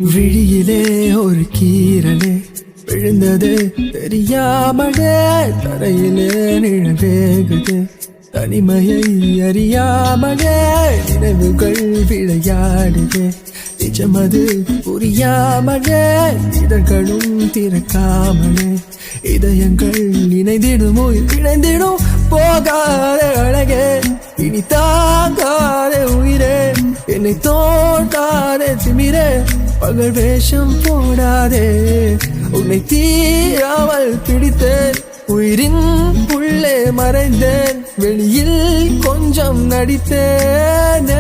விழியிலே ஒரு கீரலே விழுந்தது தெரியாமலே தரையிலே நிழவேகுது தனிமையை அறியாமலே நினைவுகள் விளையாடுது நிஜமது புரியாமலே இதழ்களும் திறக்காமலே இதயங்கள் இணைந்திடுமோ இணைந்திடும் போகாத அழகே இனி தாங்காத உயிரே என்னை தோண்டாதே திமிரே பகல் வேஷம் போடாதே உன்னை தீராமல் பிடித்தேன் உயிரின் உள்ளே மறைந்தேன் வெளியில் கொஞ்சம் நடித்தேன்